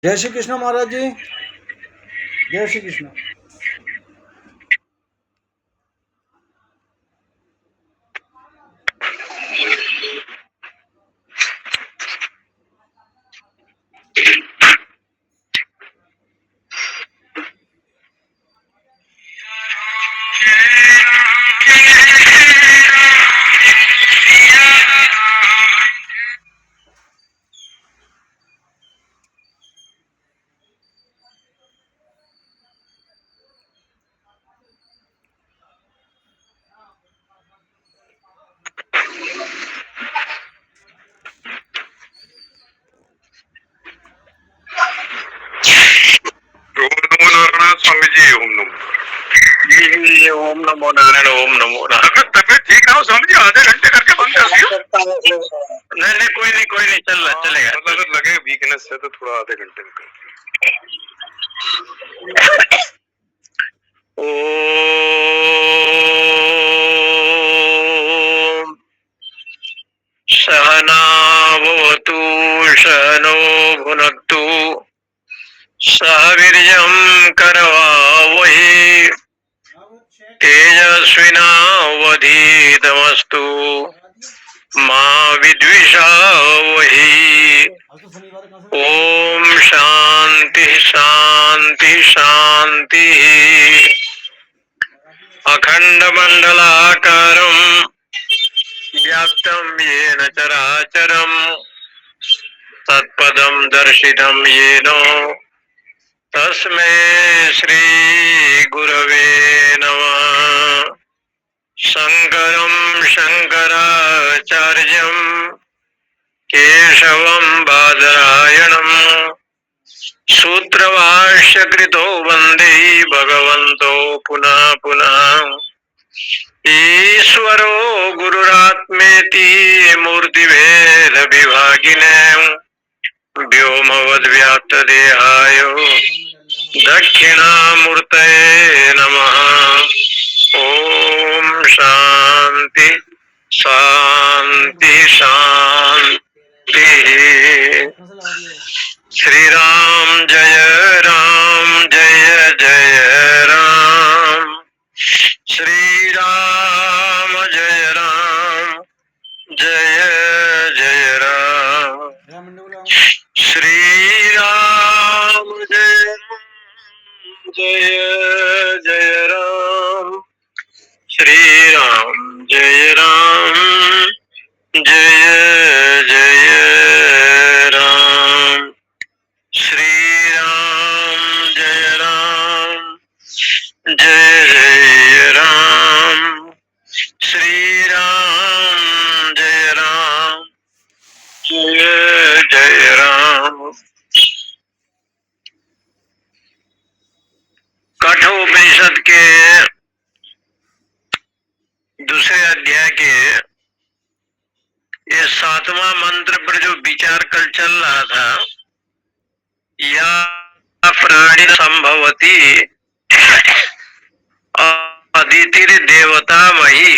जय श्री कृष्ण महाराज जी। जय श्री कृष्ण। स्वामी जी ओम नमो जी ओम नमो नारायण ओम नमो नारायण। तबियत ठीक ना हो स्वामी जी, आधे घंटे करके बंद कर दियो। नहीं कोई नहीं चलेगा। मतलब अगर लगे वीकनेस है तो थोड़ा आधे घंटे में कर। ओम सहना भवतु सहनो भुनक्तु सह वीर्यं करवावहै तेजस्विनावधीतमस्तु मा विद्विषावहै। ओम शांति शांति शांति। अखंड मंडलाकारं व्याप्तं येन चराचरं तत्पदं दर्शितं येन तस्मै श्री गुरवे नमः। शंकरं शंकराचार्यं केशवं बादरायणं सूत्रभाष्य कृतो वंदे भगवन्तो पुनः पुनः। ईश्वरो गुरुरात्मेति मूर्तिभेद विभागिने व्योमवद्व्याप्तदेहाय दक्षिणामूर्तये नमः। ओम शांति शांति शांति। श्री राम जय जय राम। श्री राम जय जय राम। श्री राम जय राम। श्री राम जय जय राम। श्री राम जय राम। श्री राम जय राम। कठोपनिषद के दूसरे अध्याय के ये 7वां मंत्र पर जो विचार कल चल रहा था, या प्राणी संभवती अदितिर देवता मही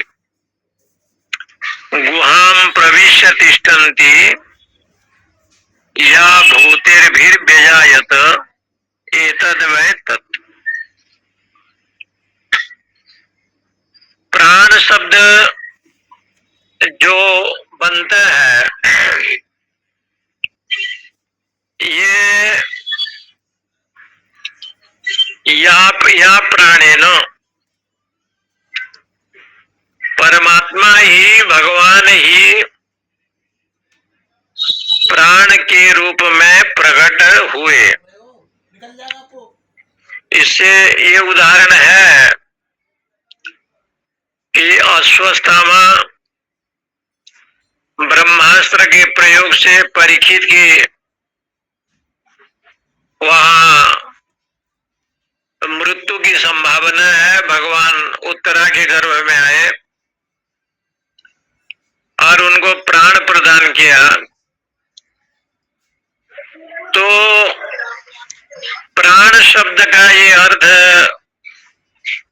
गुहां प्रविश्य तिष्ठन्ति या भूतेर्भिर्व्यजायत एतद् वै तत्। प्राण शब्द जो बनता है ये या प्राणेन, परमात्मा ही भगवान ही प्राण के रूप में प्रकट हुए। इससे ये उदाहरण है कि अश्वत्थामा ब्रह्मास्त्र के प्रयोग से परीक्षित की वहां मृत्यु की संभावना है, भगवान उत्तरा के गर्भ में आए और उनको प्राण प्रदान किया। तो प्राण शब्द का ये अर्थ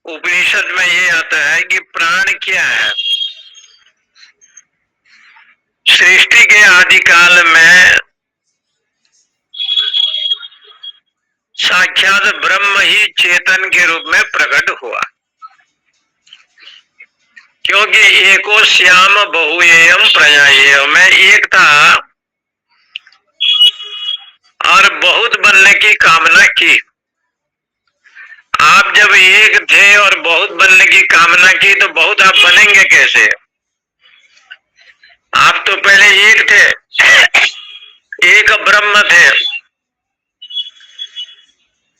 उपनिषद में ये आता है कि प्राण क्या है। सृष्टि के आदि काल में साक्षात ब्रह्म ही चेतन के रूप में प्रकट हुआ, क्योंकि एको श्याम बहुएयम प्रजाएय में एक था और बहुत बनने की कामना की। आप जब एक थे और बहुत बनने की कामना की तो बहुत आप बनेंगे कैसे? आप तो पहले एक थे, एक ब्रह्म थे,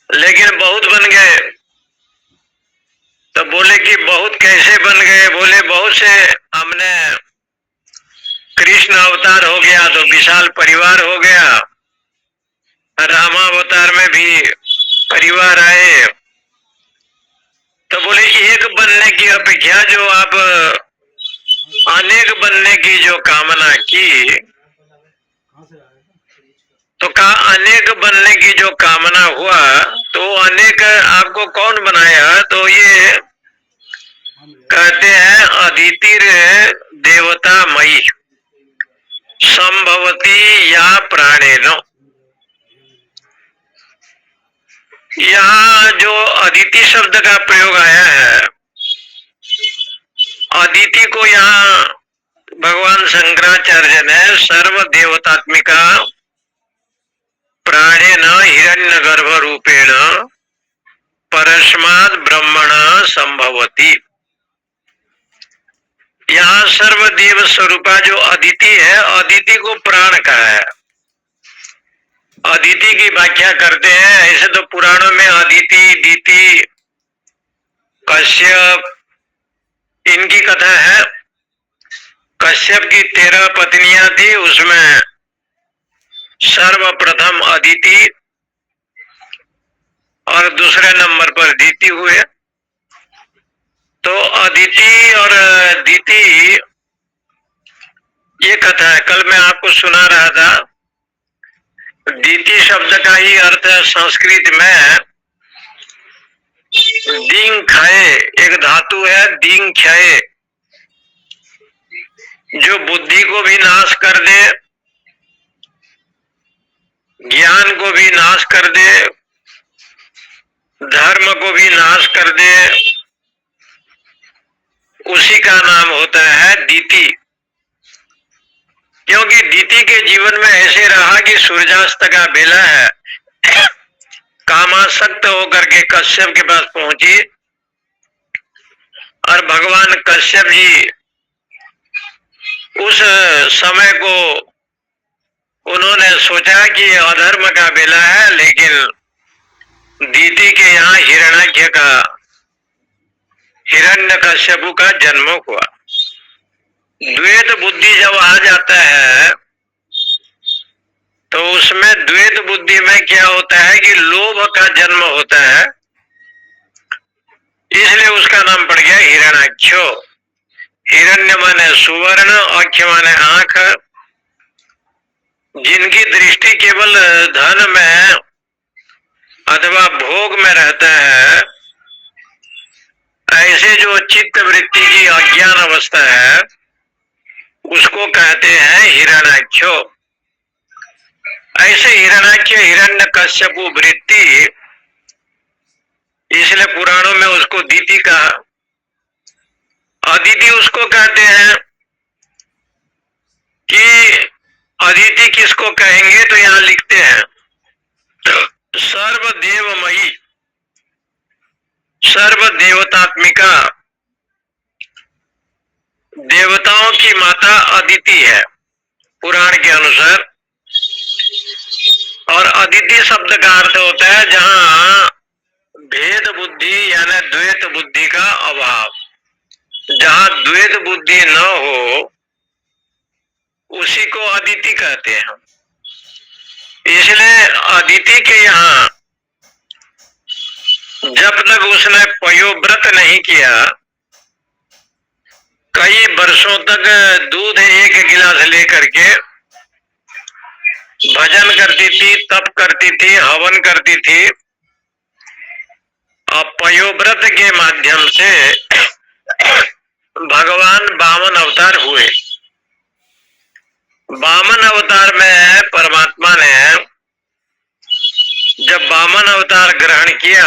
लेकिन बहुत बन गए। तो बोले कि बहुत कैसे बन गए? बोले बहुत से हमने कृष्ण अवतार हो गया तो विशाल परिवार हो गया, रामावतार में भी परिवार आए। तो बोले एक बनने की अपेक्षा जो आप अनेक बनने की जो कामना की, तो कहा अनेक बनने की जो कामना हुआ तो अनेक आपको कौन बनाया? तो ये कहते हैं अदितिर देवता मई संभवती या प्राणेनो। यहाँ जो अदिति शब्द का प्रयोग आया है, अदिति को यहाँ भगवान शंकराचार्य ने सर्व देवतात्मिका प्राणेन हिरण्य गर्भ रूपेण परस्माद ब्रह्मण संभवती। यहाँ सर्वदेव स्वरूपा जो अदिति है, अदिति को प्राण कहा है। अदिति की व्याख्या करते हैं, ऐसे तो पुराणों में अदिति, दीति, कश्यप इनकी कथा है। कश्यप की 13 पत्नियां थी, उसमें सर्वप्रथम अदिति और दूसरे नंबर पर दीति हुए। तो अदिति और दीति ये कथा है। कल मैं आपको सुना रहा था, दीति शब्द का ही अर्थ संस्कृत में दींग खाए, एक धातु है दींग खाए, जो बुद्धि को भी नाश कर दे, ज्ञान को भी नाश कर दे, धर्म को भी नाश कर दे, उसी का नाम होता है दीति। क्योंकि दीति के जीवन में ऐसे रहा कि सूर्यास्त का बेला है, कामासक्त होकर के कश्यप के पास पहुंची और भगवान कश्यप जी उस समय को उन्होंने सोचा कि अधर्म का बेला है, लेकिन दीति के यहाँ हिरण्याक्ष का, हिरण्यकश्यपु का जन्म हुआ। द्वैत बुद्धि जब आ जाता है तो उसमें द्वैत बुद्धि में क्या होता है कि लोभ का जन्म होता है, इसलिए उसका नाम पड़ गया हिरण्याक्षो। हिरण्य माने सुवर्ण, अक्ष माने आंख। जिनकी दृष्टि केवल धन में अथवा भोग में रहता है, ऐसे जो चित्त वृत्ति की अज्ञान अवस्था है उसको कहते हैं हिरण्याक्षो। ऐसे हिरण्याक्ष हिरण्यकश्यपु वृत्ति, इसलिए पुराणों में उसको दीति कहा। अदिति उसको कहते हैं कि अदिति किसको कहेंगे तो यहां लिखते हैं सर्वदेवमयी, सर्वदेवतात्मिका, देवताओं की माता अदिति है पुराण के अनुसार। और अदिति शब्द का अर्थ होता है जहां भेद बुद्धि यानी द्वैत बुद्धि का अभाव, जहां द्वैत बुद्धि न हो उसी को अदिति कहते हैं। इसलिए अदिति के यहाँ जब तक उसने पयोव्रत नहीं किया, कई वर्षों तक दूध 1 गिलास लेकर के भजन करती थी, तप करती थी, हवन करती थी, और पयोव्रत के माध्यम से भगवान वामन अवतार हुए। वामन अवतार में परमात्मा ने जब वामन अवतार ग्रहण किया,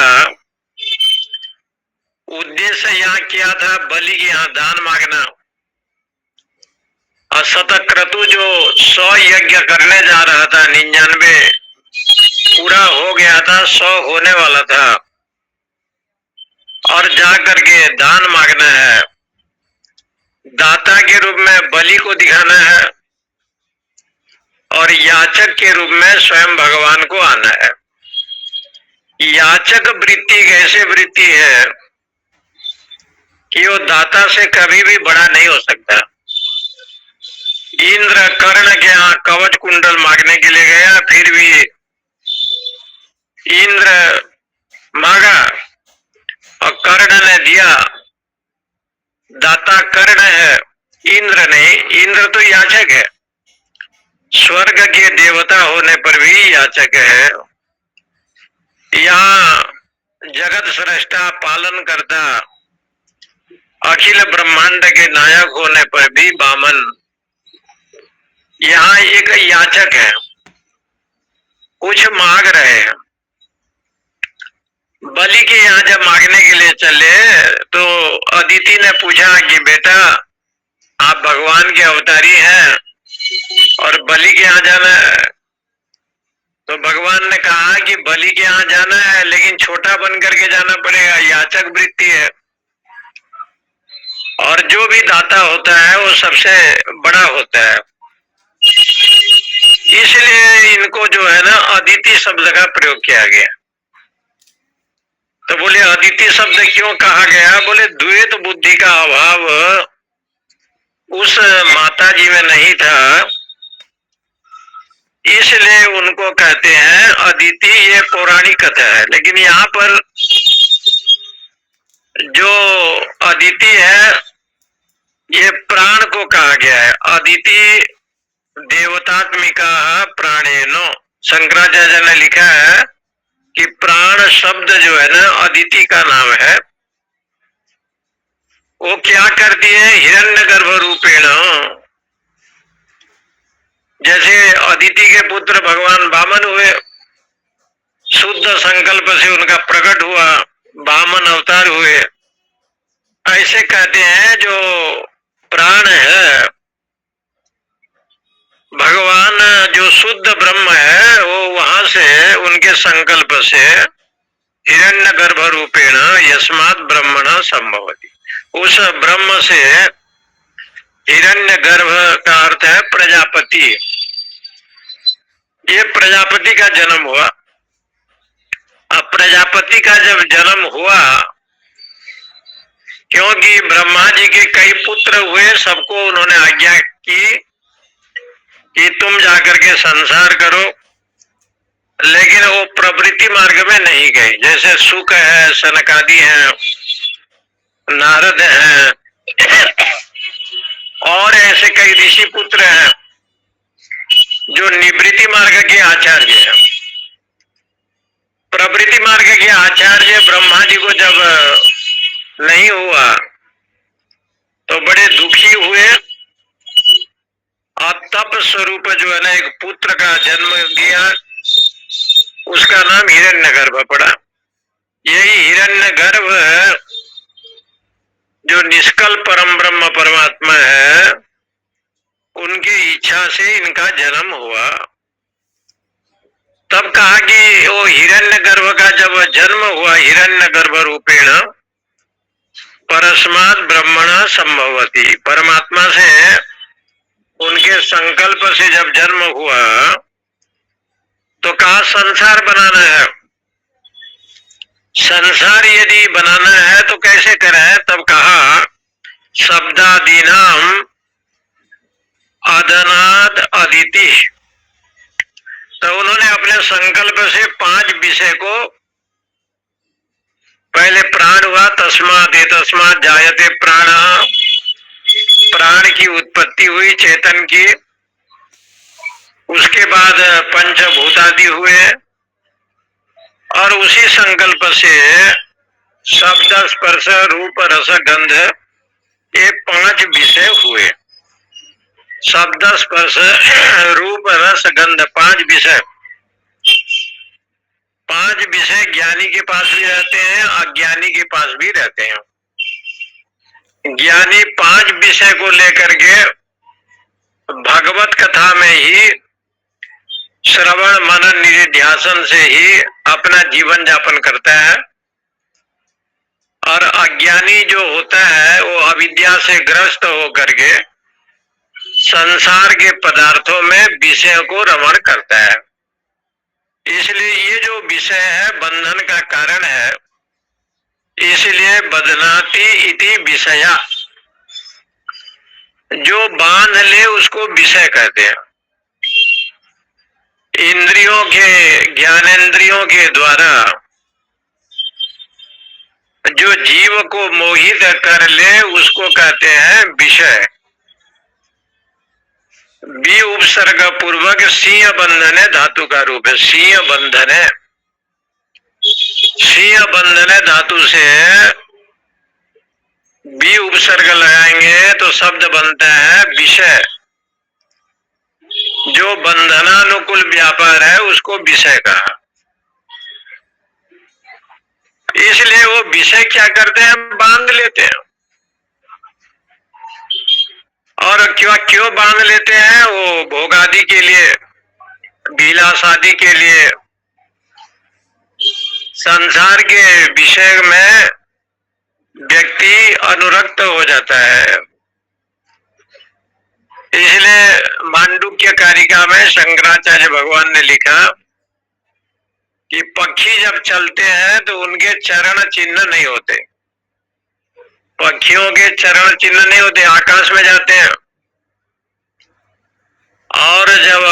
उद्देश्य यहाँ किया था बलि की यहाँ दान मांगना। और शतक्रतु जो 100 यज्ञ करने जा रहा था, 99 पूरा हो गया था, 100 होने वाला था, और जा करके दान मांगना है, दाता के रूप में बलि को दिखाना है और याचक के रूप में स्वयं भगवान को आना है। याचक वृत्ति एक ऐसी वृत्ति है कि वो दाता से कभी भी बड़ा नहीं हो सकता। इंद्र कर्ण के यहाँ कवच कुंडल मांगने के लिए गया, फिर भी इंद्र मांगा और कर्ण ने दिया। दाता कर्ण है, इंद्र नहीं। इंद्र तो याचक है, स्वर्ग के देवता होने पर भी याचक है। यहाँ जगत सृष्टा पालन करता अखिल ब्रह्मांड के नायक होने पर भी वामन यहाँ एक याचक है, कुछ मांग रहे हैं। बलि के यहाँ जब मांगने के लिए चले तो अदिति ने पूछा कि बेटा आप भगवान के अवतारी हैं और बलि के यहाँ जाना है। तो भगवान ने कहा कि बलि के यहाँ जाना है लेकिन छोटा बन करके जाना पड़ेगा, याचक वृत्ति है, और जो भी दाता होता है वो सबसे बड़ा होता है। इसलिए इनको जो है ना अदिति शब्द का प्रयोग किया गया। तो बोले अदिति शब्द क्यों कहा गया? बोले द्वैत बुद्धि का अभाव उस माता जी में नहीं था, इसलिए उनको कहते हैं अदिति। ये पौराणिक कथा है, लेकिन यहाँ पर जो अदिति है ये प्राण को कहा गया है। अदिति देवतात्मिका प्राणेनो, शंकराचार्य ने लिखा है कि प्राण शब्द जो है ना अदिति का नाम है। वो क्या करती है? हिरण्यगर्भ रूपेण, जैसे अदिति के पुत्र भगवान वामन हुए, शुद्ध संकल्प से उनका प्रकट हुआ, वामन अवतार हुए। ऐसे कहते हैं जो प्राण है भगवान, जो शुद्ध ब्रह्म है, वो वहां से उनके संकल्प से हिरण्यगर्भ रूपेण यस्मात् ब्रह्मण संभवति, उस ब्रह्म से हिरण्यगर्भ का अर्थ है प्रजापति। ये प्रजापति का जन्म हुआ। अब प्रजापति का जब जन्म हुआ, क्योंकि ब्रह्मा जी के कई पुत्र हुए, सबको उन्होंने आज्ञा की कि तुम जाकर के संसार करो, लेकिन वो प्रवृत्ति मार्ग में नहीं गए। जैसे सुक है, सनकादि है, नारद हैं और ऐसे कई ऋषि पुत्र हैं जो निवृत्ति मार्ग के आचार्य हैं। प्रवृत्ति मार्ग के आचार्य ब्रह्मा जी को जब नहीं हुआ तो बड़े दुखी हुए और तप स्वरूप जो है ना एक पुत्र का जन्म दिया, उसका नाम हिरण्यगर्भ पड़ा। यही हिरण्यगर्भ जो निष्कल परम ब्रह्म परमात्मा है, उनकी इच्छा से इनका जन्म हुआ। तब कहा कि वो हिरण्यगर्भ का जब जन्म हुआ, हिरण्यगर्भ रूपेण परस्मात् ब्रह्मण संभवति, परमात्मा से उनके संकल्प से जब जन्म हुआ तो कहा संसार बनाना है। संसार यदि बनाना है तो कैसे करें? तब कहा शब्दादीनाम अदनाद अदिति। तो उन्होंने अपने संकल्प से 5 विषय को, पहले प्राण हुआ, तस्मात् जायते प्राण, प्राण की उत्पत्ति हुई चेतन की। उसके बाद पंचभूतादि हुए और उसी संकल्प से शब्द स्पर्श रूप रस गंध, ये 5 विषय हुए। शब्द स्पर्श रूप रस गंध 5 विषय। 5 विषय ज्ञानी के पास भी रहते हैं, अज्ञानी के पास भी रहते हैं। ज्ञानी 5 विषय को लेकर के भगवत कथा में ही श्रवण मनन निधिध्यासन से ही अपना जीवन यापन करता है, और अज्ञानी जो होता है वो अविद्या से ग्रस्त होकर के संसार के पदार्थों में विषयों को रमण करता है। इसलिए ये जो विषय है बंधन का कारण है, इसलिए बदनाति इति विषया, जो बांध ले उसको विषय कहते हैं। इंद्रियों के, ज्ञानेंद्रियों के द्वारा जो जीव को मोहित कर ले उसको कहते हैं विषय। बी उपसर्ग पूर्वक सिंह बंधन है धातु का रूप है, सिंह बंधन है। सिंह बंधन है धातु से बी उपसर्ग लगाएंगे तो शब्द बनता है विषय। जो बंधनानुकूल व्यापार है उसको विषय कहा। इसलिए वो विषय क्या करते हैं, बांध लेते हैं। और क्यों बांध लेते हैं, वो भोगादि के लिए, विलास आदि के लिए, संसार के विषय में व्यक्ति अनुरक्त हो जाता है। इसलिए मांडुक्य कारिका में शंकराचार्य भगवान ने लिखा कि पक्षी जब चलते हैं तो उनके चरण चिन्ह नहीं होते। पक्षियों के चरण चिन्ह नहीं होते, आकाश में जाते हैं। और जब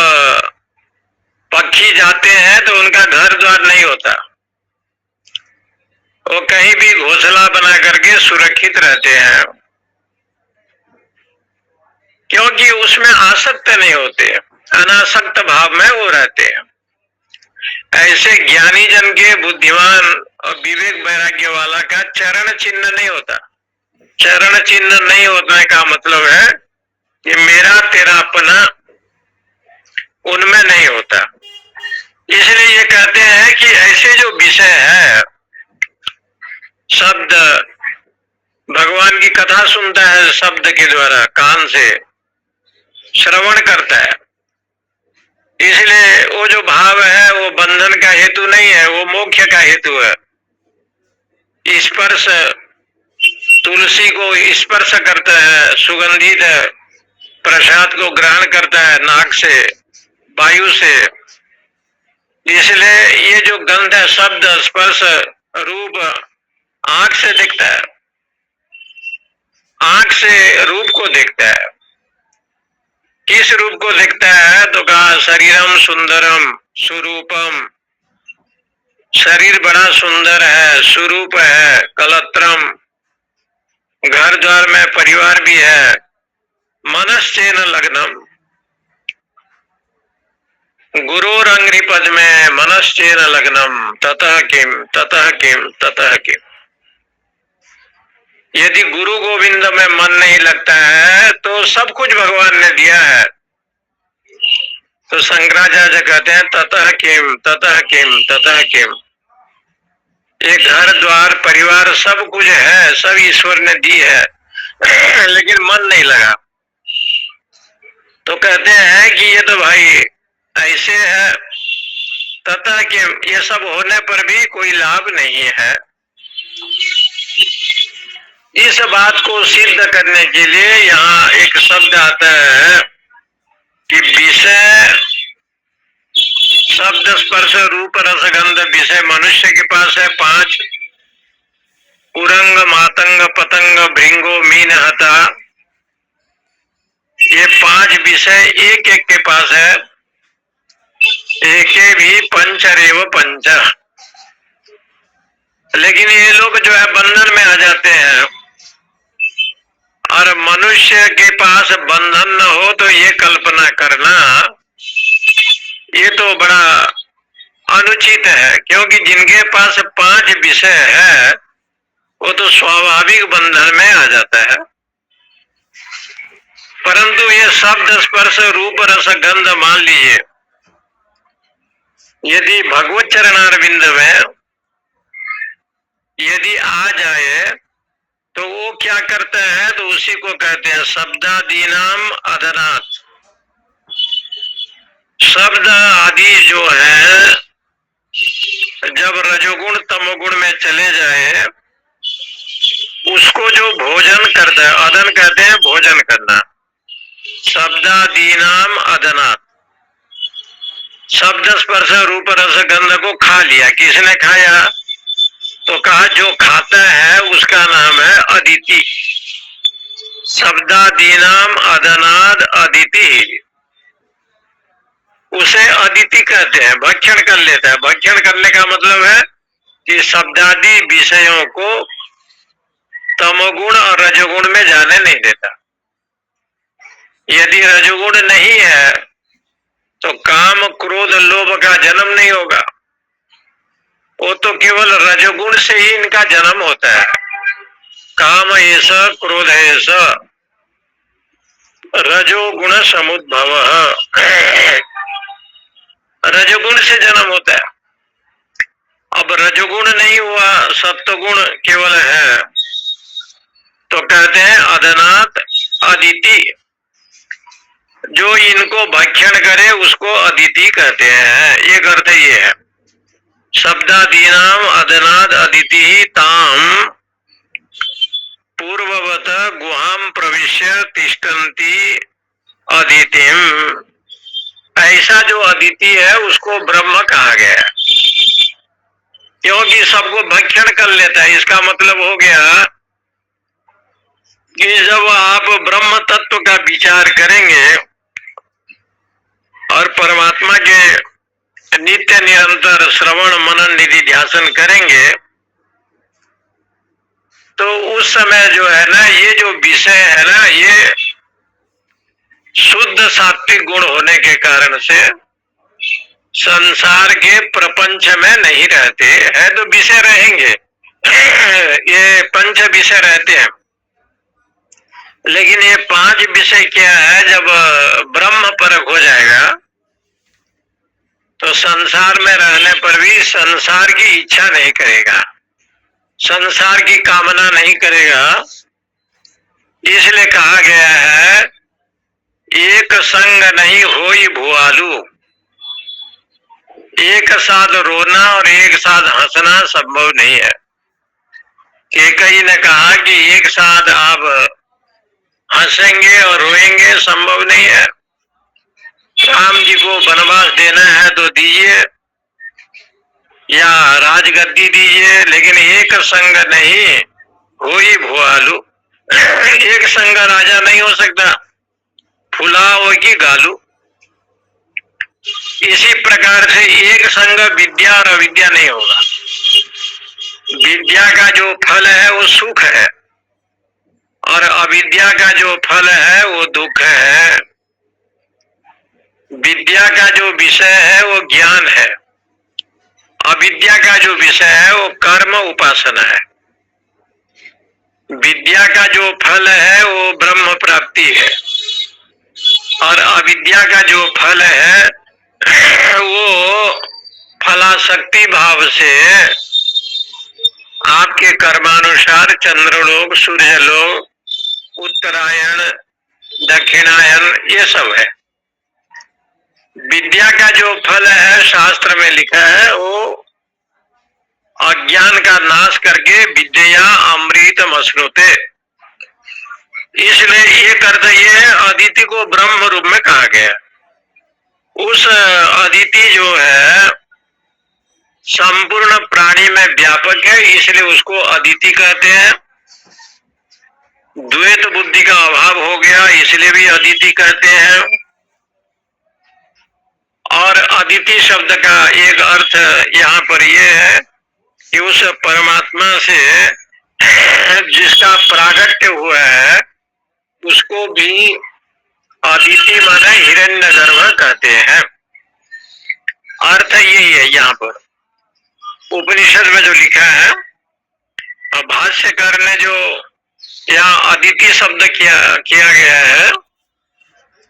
पक्षी जाते हैं तो उनका घर द्वार नहीं होता, वो कहीं भी घोंसला बना करके सुरक्षित रहते हैं, क्योंकि उसमें आसक्त नहीं होते, अनासक्त भाव में वो रहते हैं। ऐसे ज्ञानी जन के, बुद्धिमान और विवेक वैराग्य वाला का चरण चिन्ह नहीं होता। चरण चिन्ह नहीं होने का मतलब है कि मेरा तेरा अपना उनमें नहीं होता। इसलिए ये कहते हैं कि ऐसे जो विषय है, शब्द, भगवान की कथा सुनता है शब्द के द्वारा, कान से श्रवण करता है, इसलिए वो जो भाव है वो बंधन का हेतु नहीं है, वो मोक्ष का हेतु है। स्पर्श, तुलसी को स्पर्श करता है, सुगंधित प्रसाद को ग्रहण करता है नाक से, वायु से। इसलिए ये जो गंध है, शब्द, स्पर्श, रूप आंख से दिखता है, आंख से रूप को देखता है। किस रूप को देखता है तो कहा शरीरम सुंदरम सुरूपम, शरीर बड़ा सुंदर है, सुरूप है, कलत्रम, घर द्वार में परिवार भी है, मनश्चेन लग्नम, गुरोरंग्रि पद में मनश्चेन लग्नम, ततः किम ततः किम ततः किम। यदि गुरु गोविंद में मन नहीं लगता है तो सब कुछ भगवान ने दिया है। तो शंकराचार्य कहते हैं ततः किम ततः किम ततः किम। एक घर द्वार परिवार सब कुछ है, सब ईश्वर ने दी है, लेकिन मन नहीं लगा। तो कहते हैं कि ये तो भाई ऐसे है, ततः किम, ये सब होने पर भी कोई लाभ नहीं है। इस बात को सिद्ध करने के लिए यहाँ एक शब्द आता है कि विषय, शब्द, स्पर्श, रूप, रस, गंध विषय मनुष्य के पास है 5। उरंग, मातंग, पतंग, भृंगो, मीन, हता, ये 5 विषय एक एक के पास है। एके भी पंचरेव पंच। लेकिन ये लोग जो है बंधन में आ जाते हैं, और मनुष्य के पास बंधन न हो तो ये कल्पना करना ये तो बड़ा अनुचित है, क्योंकि जिनके पास 5 विषय है वो तो स्वाभाविक बंधन में आ जाता है। परंतु ये शब्द, स्पर्श, रूप, रस, गंध मान लीजिए, यदि भगवत चरणारविंद में यदि आ जाए तो वो क्या करता है, तो उसी को कहते हैं शब्दादीनाम अदनात्। शब्द आदि जो है जब रजोगुण तमोगुण में चले जाए उसको जो भोजन करता है, अदन कहते हैं भोजन करना, शब्दादीनाम अदनात्। शब्द स्पर्श रूप रस गंध को खा लिया, किसने खाया, तो कहा जो खाता है उसका नाम है अदिति। शब्दादीनाम अदनाद अदिति, उसे अदिति कहते हैं। भक्षण कर लेता है, भक्षण करने का मतलब है कि शब्दादि विषयों को तमोगुण और रजोगुण में जाने नहीं देता। यदि रजोगुण नहीं है तो काम क्रोध लोभ का जन्म नहीं होगा, वो तो केवल रजोगुण से ही इनका जन्म होता है। काम ऐसा क्रोध ऐसा रजोगुण समुद्भव, रजोगुण से जन्म होता है। अब रजोगुण नहीं हुआ, सत्वगुण केवल है, तो कहते हैं अदनात अदिति। जो इनको भक्षण करे उसको अदिति कहते हैं। एक अर्थ ये है, शब्दादीनाम अदनाद अदिति ताम पूर्ववत गुहाम प्रविश्य तिष्ठन्ति अदितिम। ऐसा जो अदिति है उसको ब्रह्म कहा गया, क्योंकि सबको भक्षण कर लेता है। इसका मतलब हो गया कि जब आप ब्रह्म तत्व का विचार करेंगे और परमात्मा के नित्य निरंतर श्रवण मनन निधि ध्यासन करेंगे तो उस समय जो है ना, ये जो विषय है ना, ये शुद्ध सात्विक गुण होने के कारण से संसार के प्रपंच में नहीं रहते हैं, तो विषय रहेंगे, ये पंच विषय रहते हैं। लेकिन ये पांच विषय क्या है, जब ब्रह्म परक हो जाएगा तो संसार में रहने पर भी संसार की इच्छा नहीं करेगा, संसार की कामना नहीं करेगा। इसलिए कहा गया है एक संग नहीं होई भुआलू, एक साथ रोना और एक साथ हंसना संभव नहीं है। केकई ने कहा कि एक साथ आप हंसेंगे और रोएंगे संभव नहीं है। राम जी को वनवास देना है तो दीजिए या राजगद्दी दीजिए, लेकिन एक संग नहीं होई भुआलू। एक संग राजा नहीं हो सकता, फुला हो कि गालू। इसी प्रकार से एक संग विद्या और अविद्या नहीं होगा। विद्या का जो फल है वो सुख है और अविद्या का जो फल है वो दुख है। विद्या का जो विषय है वो ज्ञान है, अविद्या का जो विषय है वो कर्म उपासना है। विद्या का जो फल है वो ब्रह्म प्राप्ति है और अविद्या का जो फल है वो फलाशक्ति भाव से आपके कर्मानुसार चंद्रलोक, सूर्यलोक, उत्तरायण, दक्षिणायन ये सब है। विद्या का जो फल है शास्त्र में लिखा है वो अज्ञान का नाश करके विद्या अमृतम अश्नुते। इसलिए एक अर्थ ये है, अदिति को ब्रह्म रूप में कहा गया। उस अदिति जो है संपूर्ण प्राणी में व्यापक है, इसलिए उसको अदिति कहते हैं। द्वैत बुद्धि का अभाव हो गया इसलिए भी अदिति कहते हैं। और अदिति शब्द का एक अर्थ यहाँ पर यह है कि उस परमात्मा से जिसका प्रागट्य हुआ है उसको भी अदिति माने हिरण्यगर्भ कहते हैं। अर्थ यही है यहाँ पर उपनिषद में जो लिखा है। और भाष्यकार ने जो यहाँ अदिति शब्द किया गया है,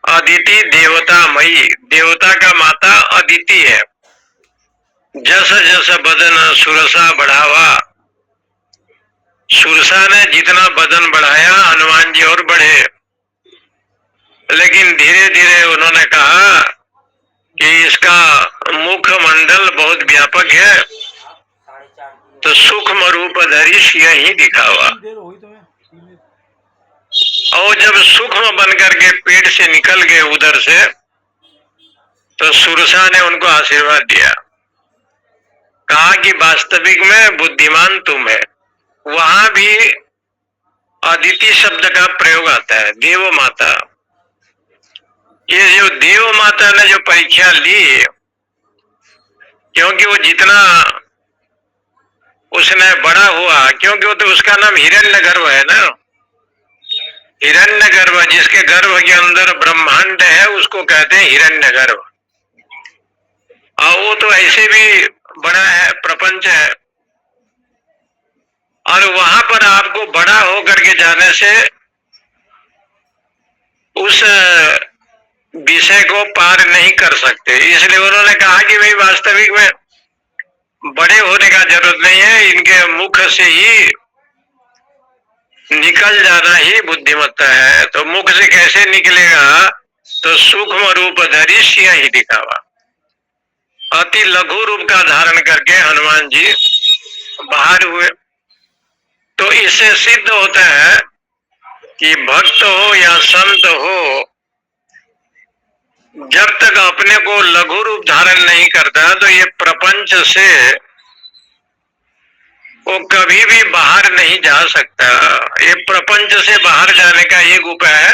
अदिति देवता मई, देवता का माता अदिति है। जस जस बदन सुरसा बढ़ावा, सुरसा ने जितना बदन बढ़ाया हनुमान जी और बढ़े, लेकिन धीरे धीरे उन्होंने कहा कि इसका मुख मंडल बहुत व्यापक है, तो सूक्ष्म रूप धरिश यही दिखावा। और जब सूक्ष्म बनकर के पेट से निकल गए उधर से, तो सुरसा ने उनको आशीर्वाद दिया, कहा कि वास्तविक में बुद्धिमान तुम है। वहां भी अदिति शब्द का प्रयोग आता है, देव माता। ये जो देव माता ने जो परीक्षा ली, क्योंकि वो जितना उसने बड़ा हुआ, क्योंकि वो तो उसका नाम हिरण्यगर्भ है ना, हिरण्यगर्भ, जिसके गर्भ के अंदर ब्रह्मांड है उसको कहते हैं हिरण्यगर्भ। और वो तो ऐसे भी बड़ा है, प्रपंच है। और वहां पर आपको बड़ा होकर के जाने से उस विषय को पार नहीं कर सकते। इसलिए उन्होंने कहा कि भाई वास्तविक में बड़े होने का जरूरत नहीं है, इनके मुख से ही निकल जाना ही बुद्धिमत्ता है। तो मुख से कैसे निकलेगा, तो सूक्ष्म रूप धरिष्य ही दिखावा। अति लघु रूप का धारण करके हनुमान जी बाहर हुए। तो इससे सिद्ध होता है कि भक्त हो या संत हो, जब तक अपने को लघु रूप धारण नहीं करता तो ये प्रपंच से वो कभी भी बाहर नहीं जा सकता। ये प्रपंच से बाहर जाने का एक उपाय है।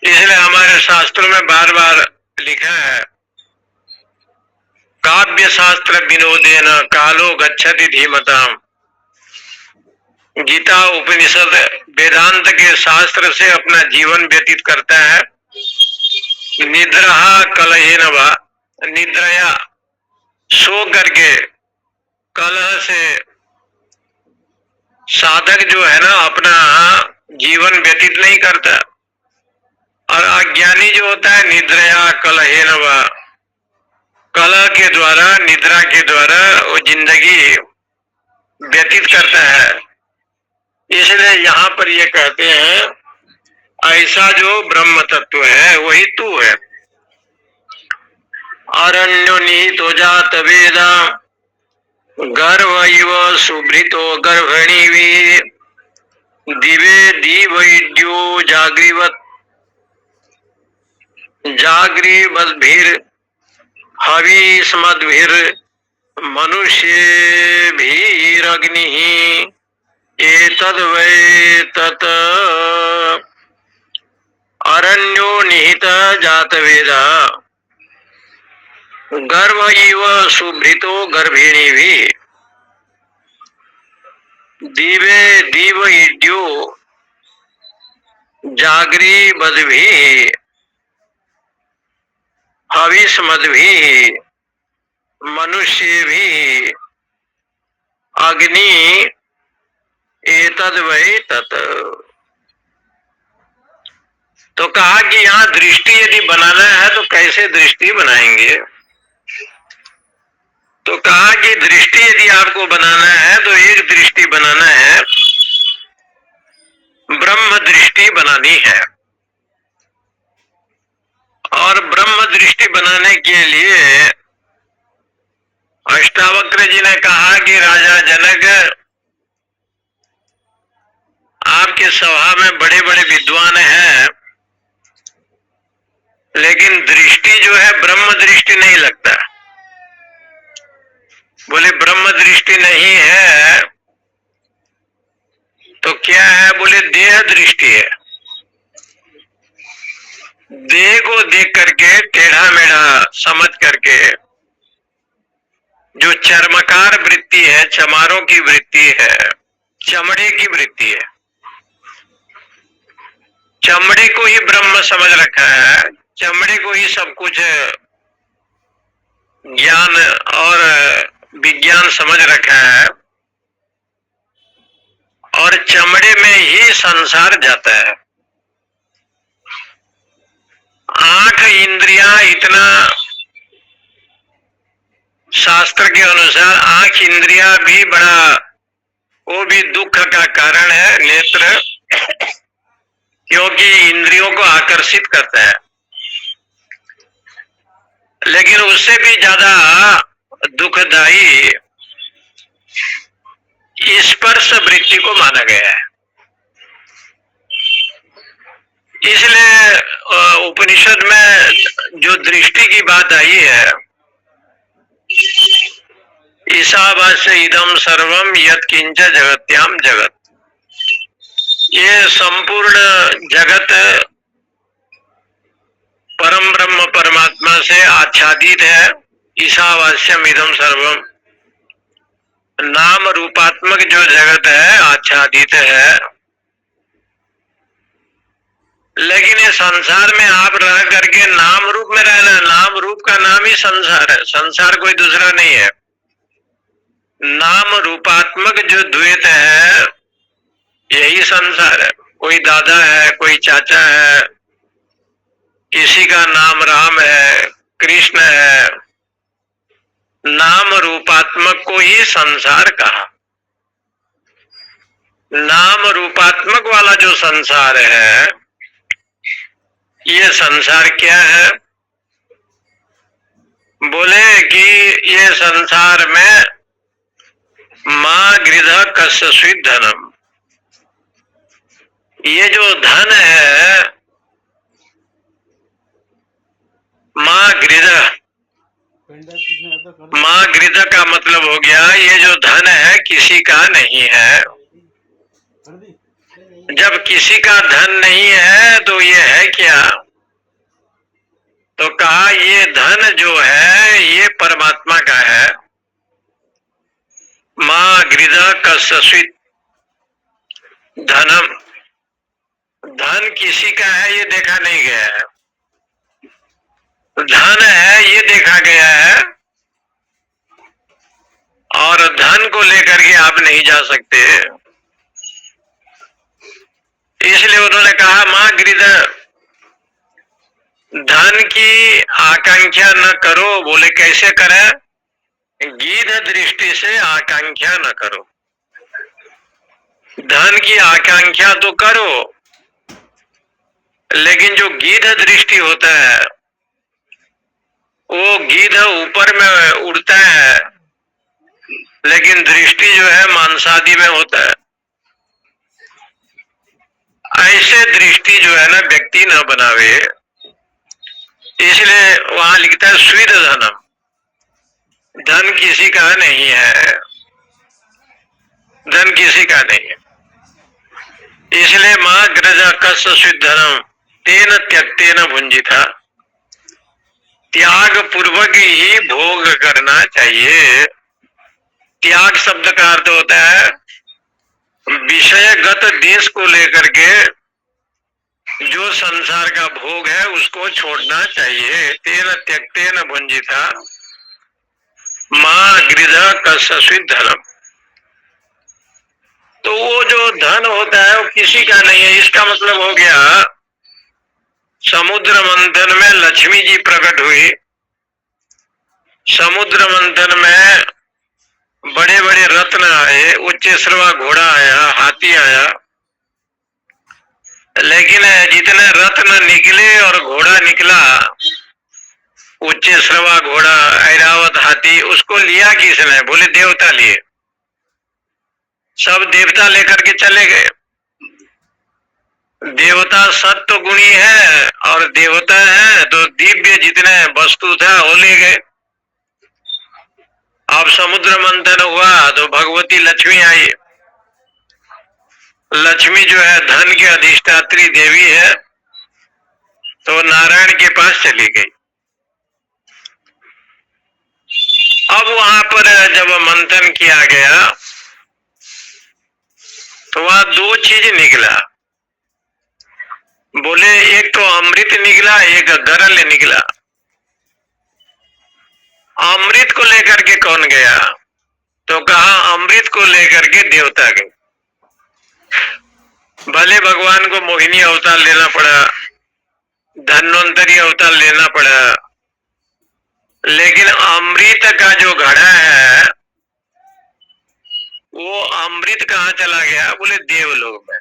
इसलिए हमारे शास्त्रों में बार बार लिखा है, काव्य शास्त्र विनोदेन कालो गच्छति धीमताम। गीता उपनिषद वेदांत के शास्त्र से अपना जीवन व्यतीत करता है। निद्रा कलहेन वा, निद्रया सो करके, कलह से साधक जो है ना अपना जीवन व्यतीत नहीं करता। और अज्ञानी जो होता है निद्रया कलहेन वा, कलह के द्वारा, निद्रा के द्वारा वो जिंदगी व्यतीत करता है। इसलिए यहाँ पर ये कहते हैं, ऐसा जो ब्रह्म तत्व है वही तू है। अरण्यो निहितो जात वेदा गर्भ इव सुभृतो गर्भिणी दिवे दीवैद्यो जागृवत जागृवद्भिर हविस्मद्भिर मनुष्येभिरग्निः एतद् वै तत् अरण्यो निहित जातवेदा गर्भ इव सुभृतो गर्भिणी भी दिवे दीवैद्यो जागृवद्भिः हविस्मद्भिः मनुष्येभिः अग्नि एतद् वै तत्। तो कहा कि यहाँ दृष्टि यदि बनाना है तो कैसे दृष्टि बनाएंगे। तो कहा कि दृष्टि यदि आपको बनाना है तो एक दृष्टि बनाना है, ब्रह्म दृष्टि बनानी है। और ब्रह्म दृष्टि बनाने के लिए अष्टावक्र जी ने कहा कि राजा जनक, आपके सभा में बड़े बड़े विद्वान हैं, लेकिन दृष्टि जो है ब्रह्म दृष्टि नहीं लगता। बोले ब्रह्म दृष्टि नहीं है तो क्या है, बोले देह दृष्टि है। देह को देख करके टेढ़ा मेढ़ा समझ करके जो चर्मकार वृत्ति है, चमारों की वृत्ति है, चमड़े की वृत्ति है, चमड़े को ही ब्रह्म समझ रखा है, चमड़े को ही सब कुछ ज्ञान और विज्ञान समझ रखा है, और चमड़े में ही संसार जाता है। आंख इंद्रियां इतना शास्त्र के अनुसार आंख इंद्रिया भी बड़ा, वो भी दुख का कारण है, नेत्र, क्योंकि इंद्रियों को आकर्षित करता है। लेकिन उससे भी ज्यादा दुखदाई स्पर्श वृत्ति को माना गया है। इसलिए उपनिषद में जो दृष्टि की बात आई है, ईशावास्य इदम सर्वम यत् किंच जगत्याम जगत, ये संपूर्ण जगत परम ब्रह्म परमात्मा से आच्छादित है। ईशावास्यम इदम सर्वम, नाम रूपात्मक जो जगत है आच्छादित है। लेकिन ये संसार में आप रह करके नाम रूप में रहना, नाम रूप का नाम ही संसार है, संसार कोई दूसरा नहीं है। नाम रूपात्मक जो द्वैत है यही संसार है। कोई दादा है, कोई चाचा है, किसी का नाम राम है, कृष्ण है, नाम रूपात्मक को ही संसार कहा। नाम रूपात्मक वाला जो संसार है, ये संसार क्या है? बोले कि ये संसार में माँ गृध कस्य धनम, ये जो धन है, माँ गृध, माँ गृध का मतलब हो गया ये जो धन है किसी का नहीं है। जब किसी का धन नहीं है तो ये है क्या? तो कहा ये धन जो है ये परमात्मा का है। माँ गृध कस्य धनम, धन किसी का है ये देखा नहीं गया है, धन है ये देखा गया है, और धन को लेकर के आप नहीं जा सकते। इसलिए उन्होंने कहा माँ गृध, धन की आकांक्षा न करो। बोले कैसे करें? गीध दृष्टि से आकांक्षा न करो। धन की आकांक्षा तो करो, लेकिन जो गीध दृष्टि होता है वो गीध ऊपर में उड़ता है, लेकिन दृष्टि जो है मांसादी में होता है। ऐसे दृष्टि जो है ना व्यक्ति न बनावे। इसलिए वहां लिखता है स्वीद धनम, धन किसी का नहीं है, धन किसी का नहीं है। इसलिए माँ गृध कस्य स्वीद धनम तेन त्यक्तेन भुंजिता, त्याग पूर्वक ही भोग करना चाहिए। त्याग शब्द का अर्थ होता है विषयगत देश को लेकर के जो संसार का भोग है उसको छोड़ना चाहिए। तेन त्यक्तेन भुंजिता माँ गृध कस्य धनम। तो वो जो धन होता है वो किसी का नहीं है। इसका मतलब हो गया समुद्र मंथन में लक्ष्मी जी प्रकट हुई, समुद्र मंथन में बड़े बड़े रत्न आए, उच्चश्रवा घोड़ा आया, हाथी आया, लेकिन जितने रत्न निकले और घोड़ा निकला, उच्चश्रवा घोड़ा, ऐरावत हाथी, उसको लिया किसने? बोले देवता लिए। सब देवता लेकर के चले गए। देवता सत्व गुणी है और देवता है तो दिव्य जितने वस्तु था वो ले गए। अब समुद्र मंथन हुआ तो भगवती लक्ष्मी आई। लक्ष्मी जो है धन की अधिष्ठात्री देवी है, तो नारायण के पास चली गई। अब वहां पर जब मंथन किया गया तो वहां दो चीज निकला। बोले एक तो अमृत निकला, एक गरल निकला। अमृत को लेकर के कौन गया? तो कहा अमृत को लेकर के देवता गए। भले भगवान को मोहिनी अवतार लेना पड़ा, धन्वंतरी अवतार लेना पड़ा, लेकिन अमृत का जो घड़ा है वो अमृत कहाँ चला गया? बोले देवलोक में।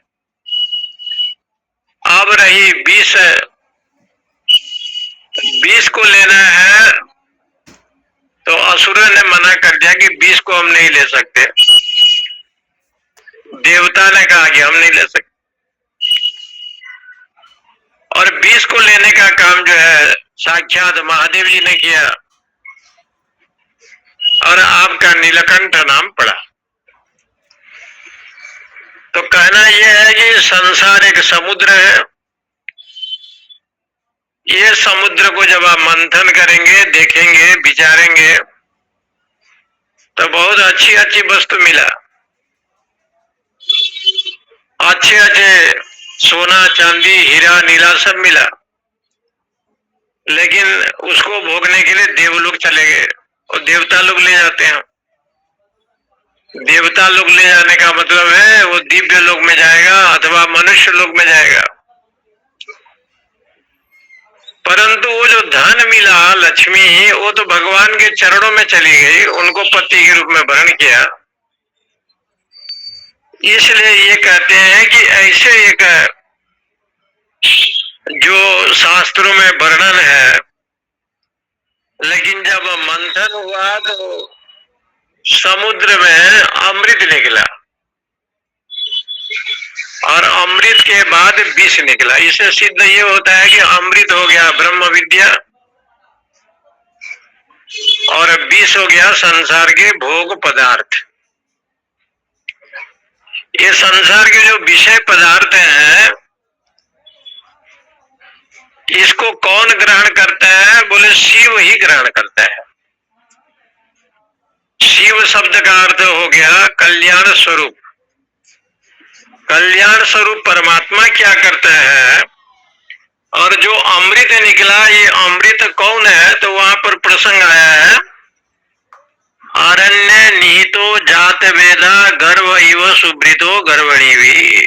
अब रही विष, विष को लेना है तो असुरों ने मना कर दिया कि विष को हम नहीं ले सकते। देवता ने कहा कि हम नहीं ले सकते, और विष को लेने का काम जो है साक्षात महादेव जी ने किया, और आपका नीलकंठ नाम पड़ा। तो कहना यह है कि संसार एक समुद्र है। ये समुद्र को जब आप मंथन करेंगे, देखेंगे, विचारेंगे, तो बहुत अच्छी अच्छी वस्तु मिला, अच्छे अच्छे सोना चांदी हीरा नीला सब मिला, लेकिन उसको भोगने के लिए देवलोक चले गए और देवता लोग ले जाते हैं। देवता लोग ले जाने का मतलब है वो दिव्य लोक में जाएगा अथवा मनुष्य लोक में जाएगा। परंतु वो जो धन मिला, लक्ष्मी, वो तो भगवान के चरणों में चली गई, उनको पति के रूप में वर्ण किया। इसलिए ये कहते हैं कि ऐसे एक जो शास्त्रों में वर्णन है, लेकिन जब मंथन हुआ तो समुद्र में अमृत निकला, और अमृत के बाद विष निकला। इससे सिद्ध ये होता है कि अमृत हो गया ब्रह्म विद्या और विष हो गया संसार के भोग पदार्थ। ये संसार के जो विषय पदार्थ हैं, इसको कौन ग्रहण करता है? बोले शिव ही ग्रहण करता है। शिव शब्द का अर्थ हो गया कल्याण स्वरूप। कल्याण स्वरूप परमात्मा क्या करता है? और जो अमृत निकला, ये अमृत कौन है? तो वहां पर प्रसंग आया है, अरण्य निहितो जात वेदा गर्भ इव सुब्रितो गर्भणी भी।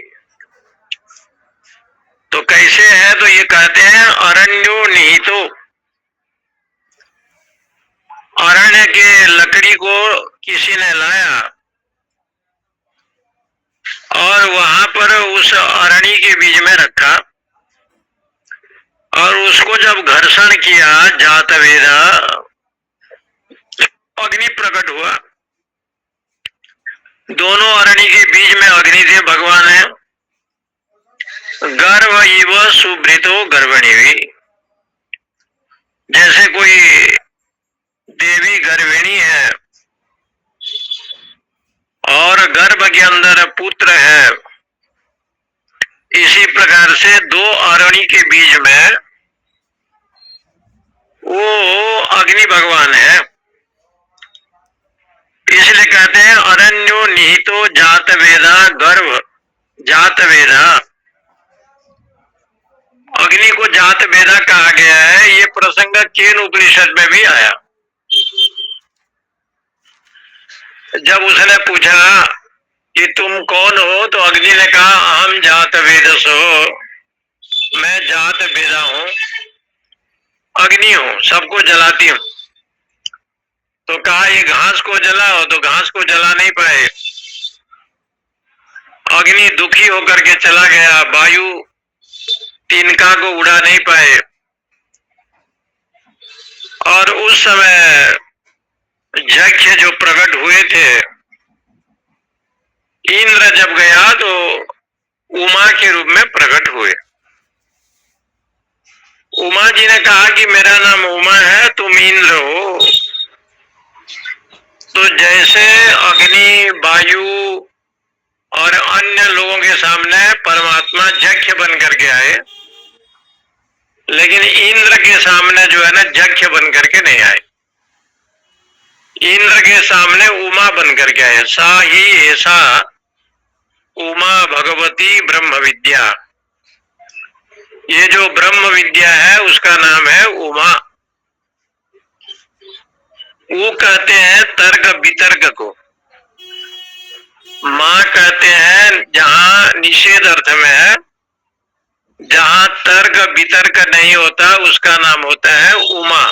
तो कैसे है? तो ये कहते हैं अरण्यो निहितो, अरण्य के लकड़ी को किसी ने लाया और वहां पर उस अरणी के बीच में रखा, और उसको जब घर्षण किया, जात वेदा, अग्नि प्रकट हुआ। दोनों अरणी के बीच में अग्नि थे, भगवान है। गर्भ इव सुब्रितो गर्भणी भी, जैसे कोई देवी गर्भिणी है और गर्भ के अंदर पुत्र है, इसी प्रकार से दो अरणी के बीच में वो अग्नि भगवान है। इसलिए कहते हैं अरण्यो निहितो जात वेदा गर्भ जात वेदा। अग्नि को जात वेदा कहा गया है। ये प्रसंग केन उपनिषद में भी आया। जब उसने पूछा कि तुम कौन हो, तो अग्नि ने कहा अहम जात वेदसो, मैं जात वेदा हूं, अग्नि हूं, सबको जलाती हूं। तो कहा ये घास को जलाओ, तो घास को जला नहीं पाए। अग्नि दुखी होकर के चला गया, वायु तिनका को उड़ा नहीं पाए। और उस समय यज्ञ जो प्रकट हुए थे, इंद्र जब गया तो उमा के रूप में प्रकट हुए। उमा जी ने कहा कि मेरा नाम उमा है, तुम इंद्र हो। तो जैसे अग्नि, वायु और अन्य लोगों के सामने परमात्मा यज्ञ बन करके आए, लेकिन इंद्र के सामने जो है ना यज्ञ बन करके नहीं आए। इंद्र के सामने उमा बन करके आए। सा ही ऐसा उमा भगवती ब्रह्म विद्या। ये जो ब्रह्म विद्या है उसका नाम है उमा। वो कहते हैं तर्क वितर्क को, माँ कहते हैं जहां निषेध अर्थ में है, जहां तर्क वितर्क नहीं होता उसका नाम होता है उमा।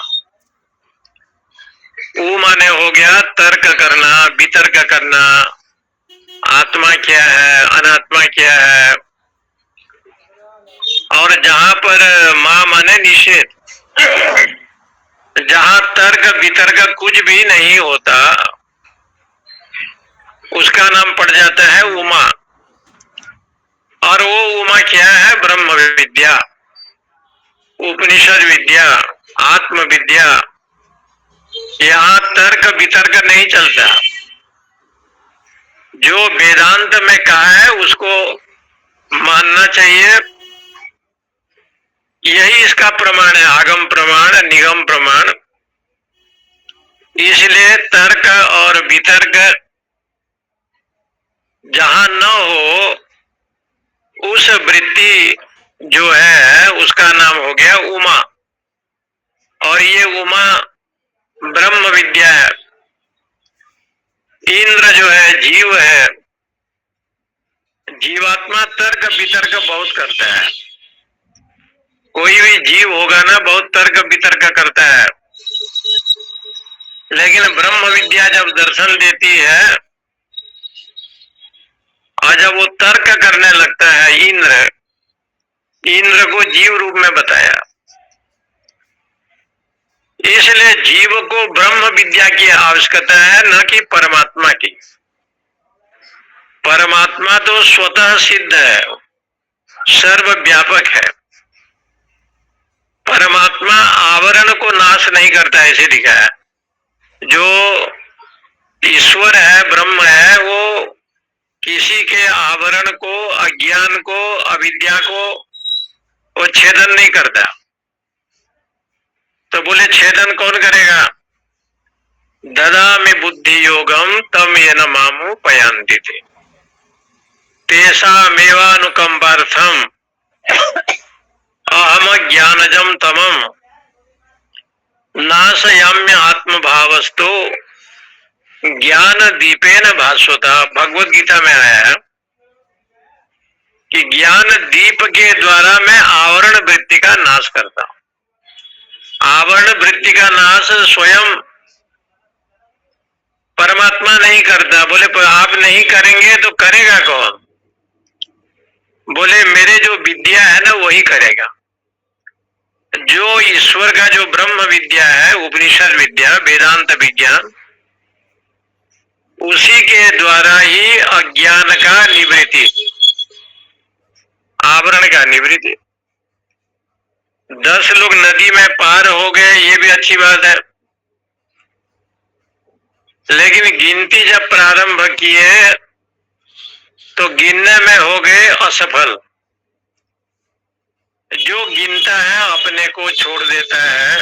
ऊ माने हो गया तर्क करना, वितर्क करना, आत्मा क्या है, अनात्मा क्या है। और जहां पर मां माने निषेध, जहां तर्क वितर्क कुछ भी नहीं होता, उसका नाम पड़ जाता है उमा। और वो उमा क्या है? ब्रह्म विद्या, उपनिषद विद्या, आत्म विद्या। यहाँ तर्क वितर्क नहीं चलता। जो वेदांत में कहा है उसको मानना चाहिए। यही इसका प्रमाण है, आगम प्रमाण, निगम प्रमाण। इसलिए तर्क और वितर्क जहां न हो, उस वृत्ति जो है उसका नाम हो गया उमा। और ये उमा ब्रह्म विद्या है। इंद्र जो है जीव है। जीवात्मा तर्क वितर्क बहुत करता है। कोई भी जीव होगा ना, बहुत तर्क वितर्क करता है। लेकिन ब्रह्म विद्या जब दर्शन देती है और जब वो तर्क करने लगता है, इंद्र को जीव रूप में बताया। इसलिए जीव को ब्रह्म विद्या की आवश्यकता है, न कि परमात्मा की। परमात्मा तो स्वतः सिद्ध है, सर्वव्यापक है। परमात्मा आवरण को नाश नहीं करता, ऐसे लिखा है। जो ईश्वर है, ब्रह्म है, वो किसी के आवरण को, अज्ञान को, अविद्या को वो छेदन नहीं करता। तो बोले छेदन कौन करेगा? ददामि बुद्धि योगम तम येन मामु पयांति थे तेषामेवानुकंपार्थम अहम ज्ञानजम तमम नाशयाम्य आत्मभावस्तु ज्ञान दीपेन भास्वता। भगवत गीता में आया है कि ज्ञान दीप के द्वारा मैं आवरण वृत्ति का नाश करता हूं। आवरण वृत्ति का नाश स्वयं परमात्मा नहीं करता। बोले आप नहीं करेंगे तो करेगा कौन? बोले मेरे जो विद्या है ना, वही करेगा। जो ईश्वर का जो ब्रह्म विद्या है, उपनिषद विद्या, वेदांत विज्ञान, उसी के द्वारा ही अज्ञान का निवृत्ति, आवरण का निवृत्ति। 10 लोग नदी में पार हो गए, ये भी अच्छी बात है। लेकिन गिनती जब प्रारंभ किए तो गिनने में हो गए असफल। जो गिनता है अपने को छोड़ देता है।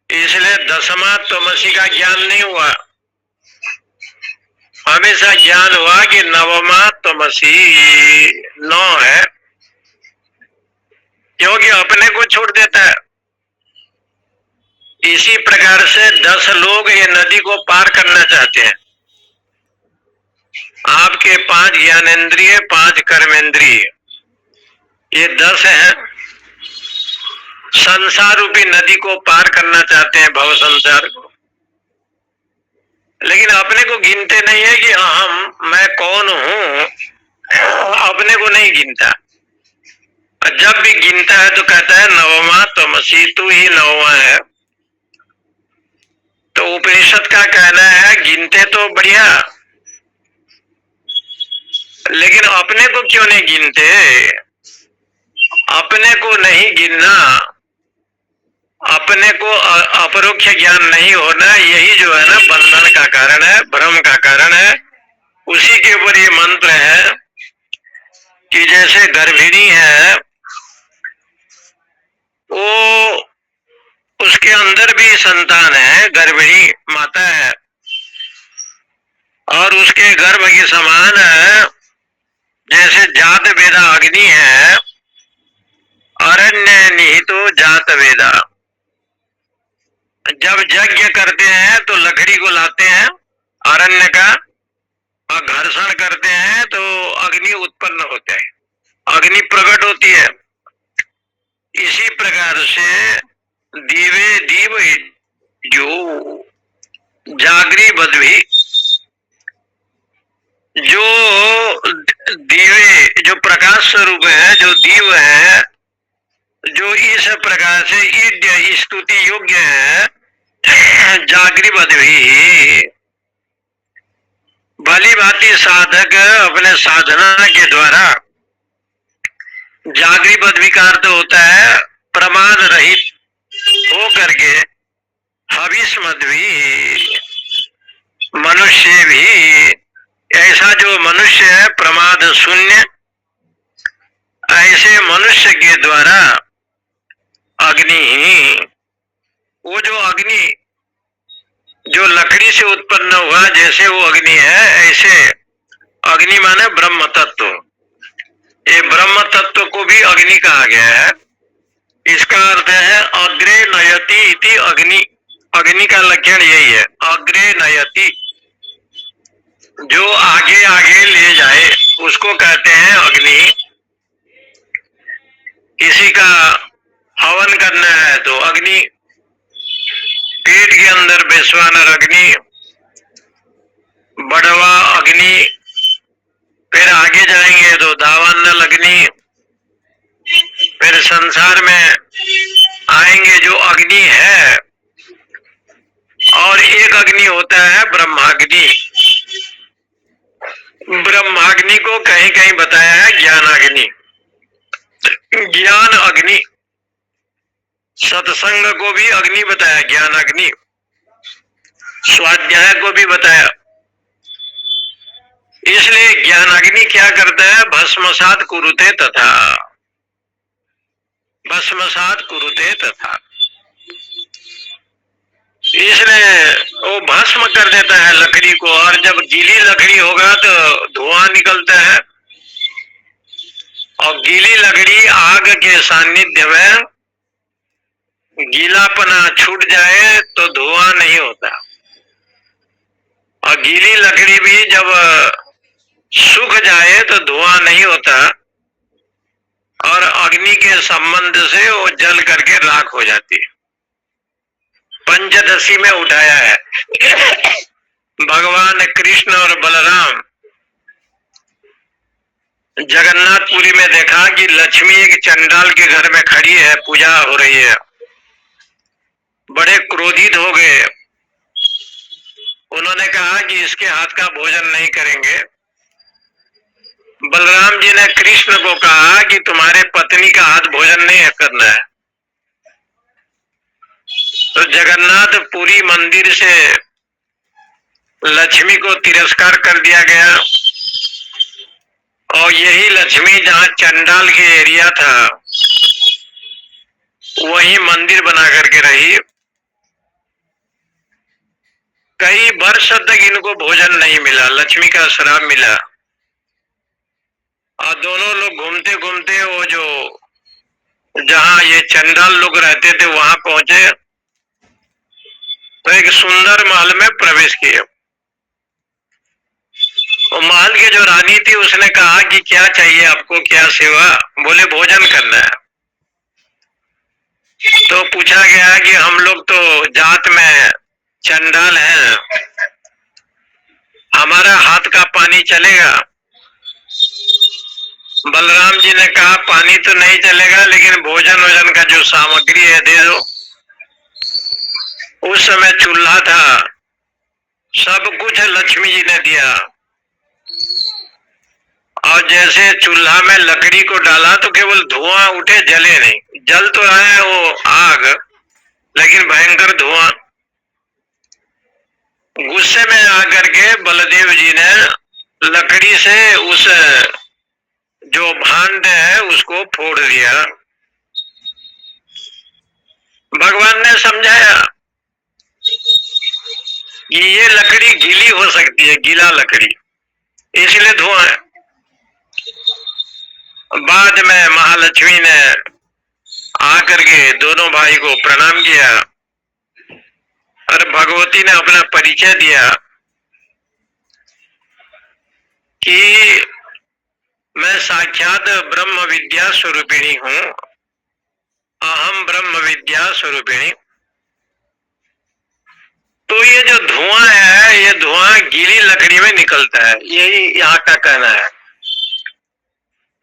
इसलिए 10वां तमसी का ज्ञान नहीं हुआ। हमेशा ज्ञान हुआ कि 9वां तमसी 9 है, क्योंकि अपने को छोड़ देता है। इसी प्रकार से 10 लोग ये नदी को पार करना चाहते हैं। आपके 5 ज्ञानेंद्रिय, 5 कर्मेंद्रिय, ये 10 है। संसार रूपी नदी को पार करना चाहते हैं, भव संसार को। लेकिन अपने को गिनते नहीं है कि मैं कौन हूं। अपने को नहीं गिनता। जब भी गिनता है तो कहता है 9वां तमसी, तू ही 9वां है। तो उपनिषद का कहना है गिनते तो बढ़िया, लेकिन अपने को क्यों नहीं गिनते? अपने को नहीं गिनना, अपने को अपरोक्ष ज्ञान नहीं होना, यही जो है ना बंधन का कारण है, भ्रम का कारण है। उसी के ऊपर ये मंत्र है कि जैसे गर्भिणी है, वो उसके अंदर भी संतान है, गर्भिणी माता है, और उसके गर्भ के समान है। जैसे जात वेदा अग्नि है, अरण्य निहितो जात वेदा। जब यज्ञ करते हैं तो लकड़ी को लाते हैं अरण्य का, और घर्षण करते हैं तो अग्नि उत्पन्न होते हैं, अग्नि प्रकट होती है। इसी प्रकार से दीवे दीव जो दीवे जो प्रकाश स्वरूप है, जो दीव है, जो इस प्रकार से ईड्य स्तुति योग्य है, जागृत भी भली भांति साधक अपने साधना के द्वारा जागृत विकार तो होता है, प्रमाद रहित हो करके हविष मत भी मनुष्य भी, ऐसा जो मनुष्य है प्रमाद शून्य, ऐसे मनुष्य के द्वारा अग्नि, वो जो अग्नि जो लकड़ी से उत्पन्न हुआ, जैसे वो अग्नि है, ऐसे अग्नि माने ब्रह्म तत्व। ये ब्रह्म तत्व को भी अग्नि कहा गया है। इसका अर्थ है अग्रे नयति इति अग्नि। अग्नि का लक्षण यही है, अग्रे नयति, जो आगे आगे ले जाए उसको कहते हैं अग्नि। किसी का हवन करना है तो अग्नि, पेट के अंदर वैश्वानर अग्नि, बड़वा अग्नि, फिर आगे जाएंगे तो दावानल अग्नि, फिर संसार में आएंगे जो अग्नि है, और एक अग्नि होता है ब्रह्माग्नि। ब्रह्माग्नि को कहीं कहीं बताया है ज्ञानाग्नि, ज्ञान अग्नि। सत्संग को भी अग्नि बताया, ज्ञान अग्नि। स्वाध्याय को भी बताया। इसलिए ज्ञान अग्नि क्या करता है, भस्मसात कुरुते तथा, भस्मसात कुरुते तथा, इसलिए वो भस्म कर देता है लकड़ी को। और जब गीली लकड़ी होगा तो धुआं निकलता है, और गीली लकड़ी आग के सानिध्य में गीलापना छूट जाए तो धुआं नहीं होता, और गीली लकड़ी भी जब सूख जाए तो धुआं नहीं होता, और अग्नि के संबंध से वो जल करके राख हो जाती है। पंचदशी में उठाया है भगवान कृष्ण और बलराम जगन्नाथपुरी में देखा कि लक्ष्मी एक चंडाल के घर में खड़ी है, पूजा हो रही है। बड़े क्रोधित हो गए, उन्होंने कहा कि इसके हाथ का भोजन नहीं करेंगे। बलराम जी ने कृष्ण को कहा कि तुम्हारे पत्नी का हाथ भोजन नहीं करना है। तो जगन्नाथपुरी मंदिर से लक्ष्मी को तिरस्कार कर दिया गया, और यही लक्ष्मी जहाँ चंडाल के एरिया था वही मंदिर बना करके रही। कई वर्ष तक इनको भोजन नहीं मिला, लक्ष्मी का श्राप मिला, और दोनों लोग घूमते घूमते वो जो जहाँ ये चंडाल लोग रहते थे वहां पहुंचे, तो एक सुंदर महल में प्रवेश किए। और महल की जो रानी थी उसने कहा कि क्या चाहिए आपको, क्या सेवा? बोले भोजन करना है। तो पूछा गया कि हम लोग तो जात में चंडाल हैं, हमारा हाथ का पानी चलेगा? बलराम जी ने कहा पानी तो नहीं चलेगा, लेकिन भोजन वोजन का जो सामग्री है दे दो। उस समय चूल्हा था, सब कुछ लक्ष्मी जी ने दिया, और जैसे चूल्हा में लकड़ी को डाला तो केवल धुआं उठे, जले नहीं। जल तो है वो आग, लेकिन भयंकर धुआं। गुस्से में आकर के बलदेव जी ने लकड़ी से उस जो भांड है उसको फोड़ दिया। भगवान ने समझाया कि ये लकड़ी गीली हो सकती है, गीला लकड़ी, इसलिए धुआं है। बाद में महालक्ष्मी ने आकर के दोनों भाई को प्रणाम किया, और भगवती ने अपना परिचय दिया कि मैं साक्षात ब्रह्म विद्या स्वरूपिणी हूँ, अहम ब्रह्म विद्या स्वरूपिणी। तो ये जो धुआं है, ये धुआं गीली लकड़ी में निकलता है, यही यहाँ का कहना है।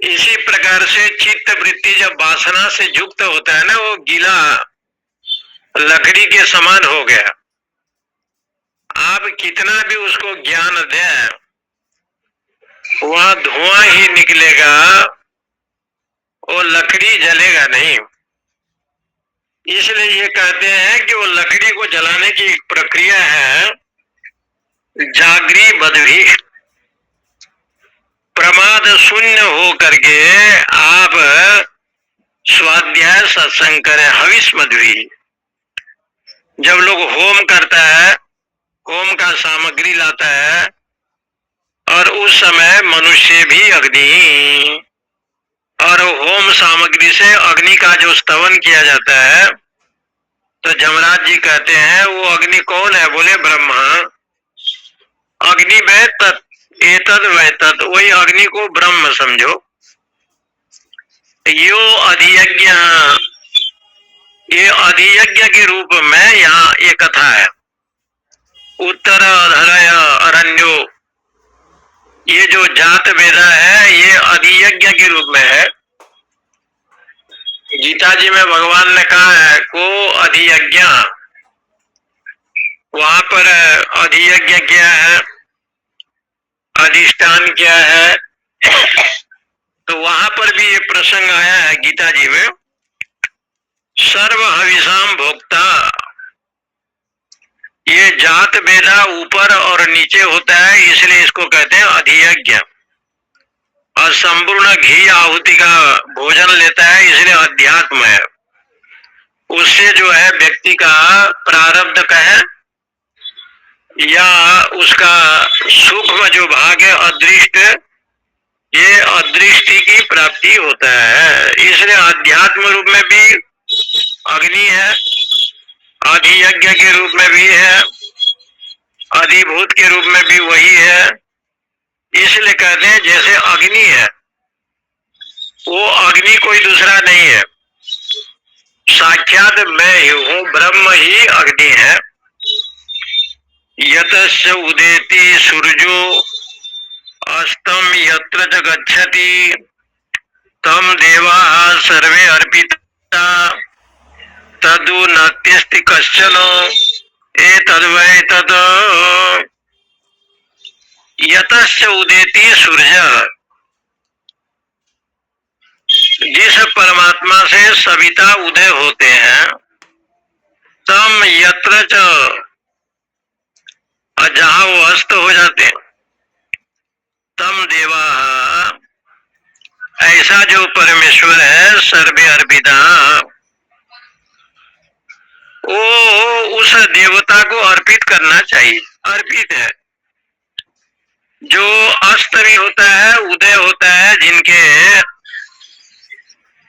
इसी प्रकार से चित्त वृत्ति जब वासना से युक्त होता है ना, वो गीला लकड़ी के समान हो गया। आप कितना भी उसको ज्ञान दें, वह धुआं ही निकलेगा, वो लकड़ी जलेगा नहीं। इसलिए ये कहते हैं कि वो लकड़ी को जलाने की एक प्रक्रिया है, जागरी बदभी। प्रमाद शून्य हो करके आप स्वाध्याय सत्संग करें। हविष मधुरी, जब लोग होम करता है, होम का सामग्री लाता है, और उस समय मनुष्य भी अग्नि, और होम सामग्री से अग्नि का जो स्तवन किया जाता है, तो जमराज जी कहते हैं वो अग्नि कौन है? बोले ब्रह्मा। अग्नि वै तत्, एतद वै तत्, वही अग्नि को ब्रह्म समझो। यो अधियज्ञ, ये अधियज्ञ के रूप में यहाँ ये कथा है। उत्तर अधरय अरण्यो, ये जो जात वेदा है ये अधियज्ञ के रूप में है। गीता जी में भगवान ने कहा है को अधियज्ञ, वहां पर अधियज्ञ क्या है, अधिष्ठान क्या है, तो वहां पर भी ये प्रसंग आया है गीता जी में। सर्व हविषाम भोक्ता, ये जात वेदा ऊपर और नीचे होता है, इसलिए इसको कहते हैं अधियज्ञ। और संपूर्ण घी आहुति का भोजन लेता है, इसलिए अध्यात्म है। उससे जो है व्यक्ति का प्रारब्ध कहे या उसका सूक्ष्म जो भाग है अदृष्ट, ये अदृष्टि की प्राप्ति होता है। इसलिए अध्यात्म रूप में भी अग्नि है, अधियज्ञ के रूप में भी है, अधिभूत के रूप में भी वही है। इसलिए कहते हैं जैसे अग्नि है, वो अग्नि कोई दूसरा नहीं है, साक्षात मैं ही हूँ, ब्रह्म ही अग्नि है। यतस्य उदेति सूर्यो अस्तम यत्र च गच्छति तम देवाः सर्वे अर्पिता तदु नास्ति कश्चन एतद्वै तत्। यतस्य उदेति सूर्य, जिस परमात्मा से सविता उदय होते हैं, तम यत्र च, जहां वो अस्त हो जाते हैं, तम देवा, ऐसा जो परमेश्वर है सर्वे अर्पिता, वो उस देवता को अर्पित करना चाहिए। अर्पित है, जो अस्त भी होता है उदय होता है,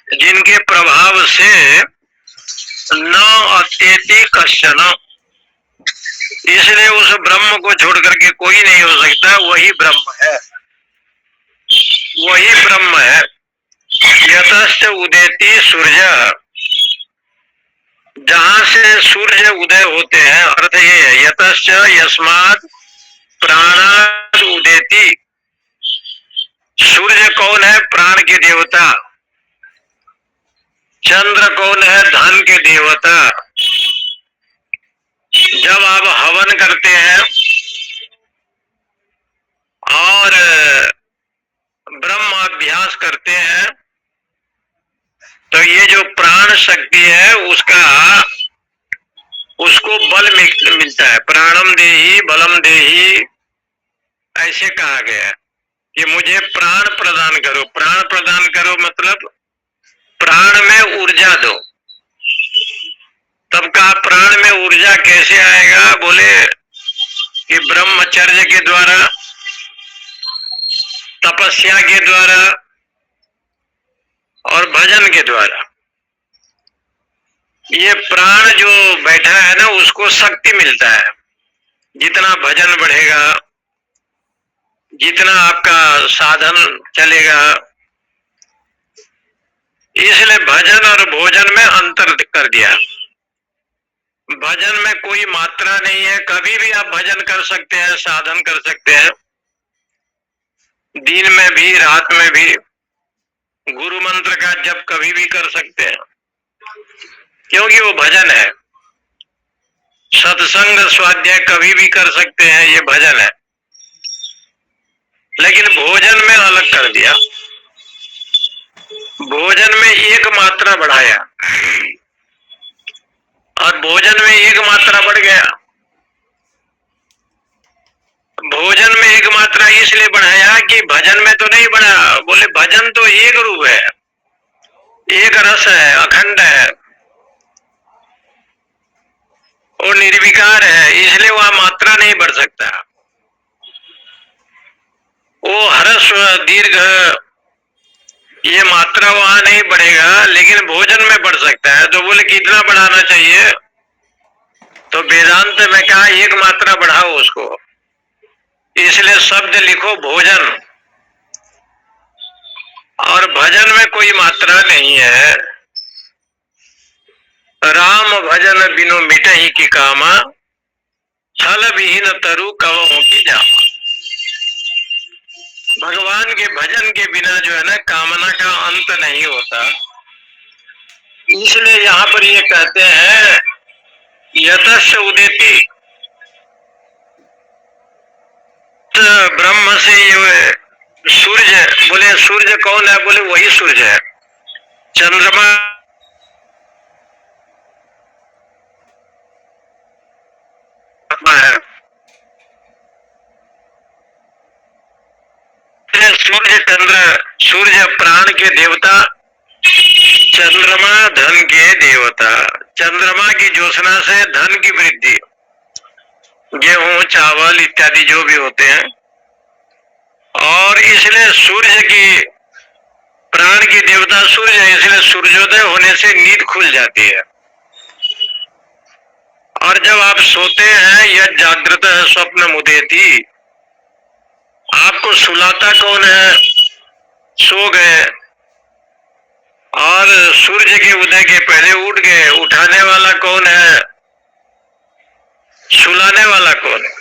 जिनके प्रभाव से न अत्येति कश्चन, इसलिए उस ब्रह्म को छोड़ करके कोई नहीं हो सकता। वही ब्रह्म है, वही ब्रह्म है। यतश्च उदेति सूर्य, जहां से सूर्य उदय होते हैं, अर्थ ये है यतश्च यस्मात् प्राणात् उदेति। सूर्य कौन है? प्राण के देवता। चंद्र कौन है? धन के देवता। जब आप हवन करते हैं और ब्रह्म अभ्यास करते हैं, तो ये जो प्राण शक्ति है उसको बल मिलता है। प्राणम देहि बलम देहि, ऐसे कहा गया है कि मुझे प्राण प्रदान करो। प्राण प्रदान करो मतलब प्राण में ऊर्जा दो। तब कहा प्राण में ऊर्जा कैसे आएगा? बोले कि ब्रह्मचर्य के द्वारा, तपस्या के द्वारा और भजन के द्वारा। ये प्राण जो बैठा है ना, उसको शक्ति मिलता है। जितना भजन बढ़ेगा, जितना आपका साधन चलेगा, इसलिए भजन और भोजन में अंतर कर दिया। भजन में कोई मात्रा नहीं है, कभी भी आप भजन कर सकते हैं, साधन कर सकते हैं, दिन में भी रात में भी। गुरु मंत्र का जप कभी भी कर सकते हैं, क्योंकि वो भजन है। सत्संग स्वाध्याय कभी भी कर सकते हैं, ये भजन है। लेकिन भोजन में अलग कर दिया, भोजन में एक मात्रा बढ़ाया, और भोजन में एक मात्रा बढ़ गया। भोजन में एक मात्रा इसलिए बढ़ाया कि भजन में तो नहीं बढ़ा। बोले भजन तो एक रूप है, एक रस है, अखंड है, वो निर्विकार है, इसलिए वह मात्रा नहीं बढ़ सकता। वो ह्रस्व दीर्घ ये मात्रा वहां नहीं बढ़ेगा, लेकिन भोजन में बढ़ सकता है। तो बोले कितना बढ़ाना चाहिए? तो वेदांत में कहा एक मात्रा बढ़ाओ उसको, इसलिए शब्द लिखो भोजन। और भजन में कोई मात्रा नहीं है। राम भजन बिनु मिटहि की कामा, छल विहीन तरु कवों की जामा। भगवान के भजन के बिना जो है ना, कामना का अंत नहीं होता। इसलिए यहाँ पर ये कहते हैं यतस्य उदेति, ब्रह्म से ये सूर्य, बोले सूर्य कौन है? बोले वही सूर्य है। चंद्रमा है, सूर्य चंद्र, सूर्य प्राण के देवता, चंद्रमा धन के देवता। चंद्रमा की ज्योत्सना से धन की वृद्धि, गेहूं चावल इत्यादि जो भी होते हैं। और इसलिए सूर्य की, प्राण की देवता सूर्य है, इसलिए सूर्योदय होने से नींद खुल जाती है। और जब आप सोते हैं, यह जागृत है स्वप्न मुदेती, आपको सुलाता कौन है? सो गए और सूर्य के उदय के पहले उठ गए। उठाने वाला कौन है? सुलाने वाला कौन है?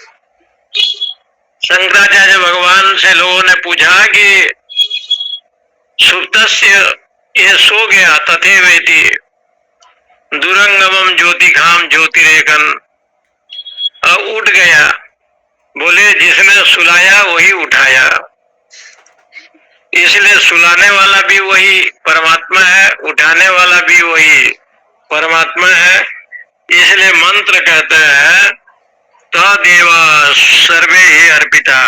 शंकराचार्य भगवान से लोगों ने पूछा कि सुप्तस्य, ये सो गया, तथैवेति दुरंगमम ज्योतिखाम ज्योतिरेकन, उठ गया। बोले जिसने सुलाया वही उठाया, इसलिए सुलाने वाला भी वही परमात्मा है, उठाने वाला भी वही परमात्मा है। इसलिए मंत्र कहते हैं तदेवा सर्वे ही अर्पिता।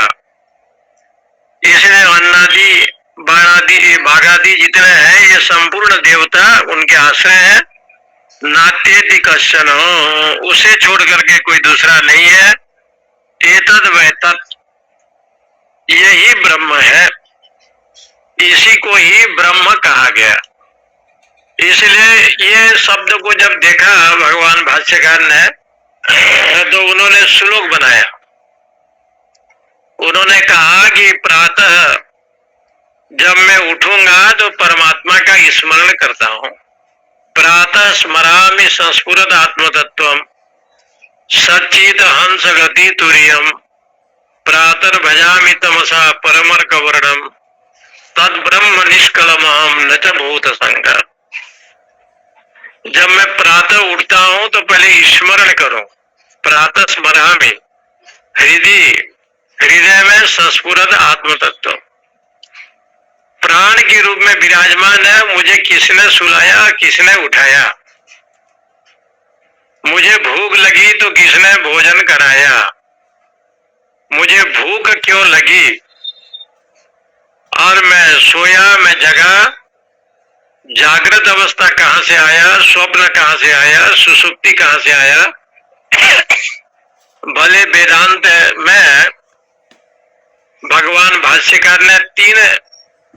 इसलिए अन्नादि बाणादि भागादि जितने हैं ये संपूर्ण देवता उनके आश्रय है। नात्येति कश्चन, उसे छोड़ करके कोई दूसरा नहीं है। एतद वैतत्, यही ब्रह्म है, इसी को ही ब्रह्म कहा गया। इसलिए ये शब्द को जब देखा भगवान भाष्यकार ने, तो उन्होंने श्लोक बनाया। उन्होंने कहा कि प्रातः जब मैं उठूंगा तो परमात्मा का स्मरण करता हूं। प्रातः स्मरामि संस्फुरद आत्मतत्वम, सच्चित हंस गति तुर्यम, प्रातः भजामि तमसा परमर्क वर्णम, तद ब्रह्म निष्कलमहम न च भूत संग। जब मैं प्रातः उठता हूं तो पहले स्मरण करो। प्रातः स्मरामि, हृदय में संस्फुरद आत्म तत्व प्राण के रूप में विराजमान है। मुझे किसने सुलाया, किसने उठाया? मुझे भूख लगी तो किसने भोजन कराया? मुझे भूख क्यों लगी? और मैं सोया, मैं जगा, जागृत अवस्था कहां से आया, स्वप्न कहां से आया, सुसुप्ति कहां से आया? भले वेदांत में भगवान भाष्यकार ने तीन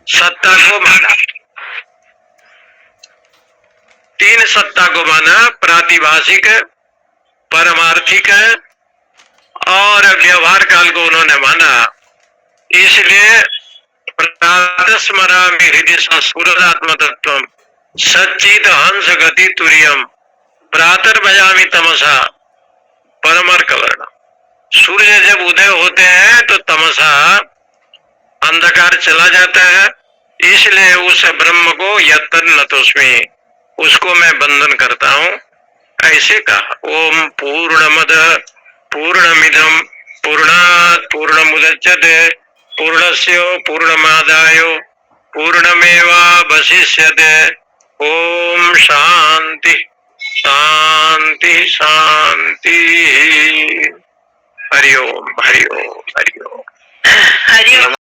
सत्ता को माना, तीन सत्ता को माना, प्रातिभाषिक, परमार्थिक और व्यवहार काल को उन्होंने माना। इसलिए प्रातः स्मरामि हृदय संस्फुरदात्म तत्व, सच्चित हंस गति तुर्यम, प्रातः भजामि तमसा परमर्क वर्ण। सूर्य जब उदय होते हैं तो तमसा अंधकार चला जाता है, इसलिए उस ब्रह्म को यत्तन्नतोस्मि, उसको मैं बंधन करता हूँ, ऐसे कहा। ओम पूर्णमद पूर्णमिदम पूर्णात् पूर्णमुदच्यते पूर्णस्य पूर्णमादाय पूर्णमेवावशिष्यते। ओम शांति शांति शांति। हरि ओम हरि ओम हरि ओम हरि ओम।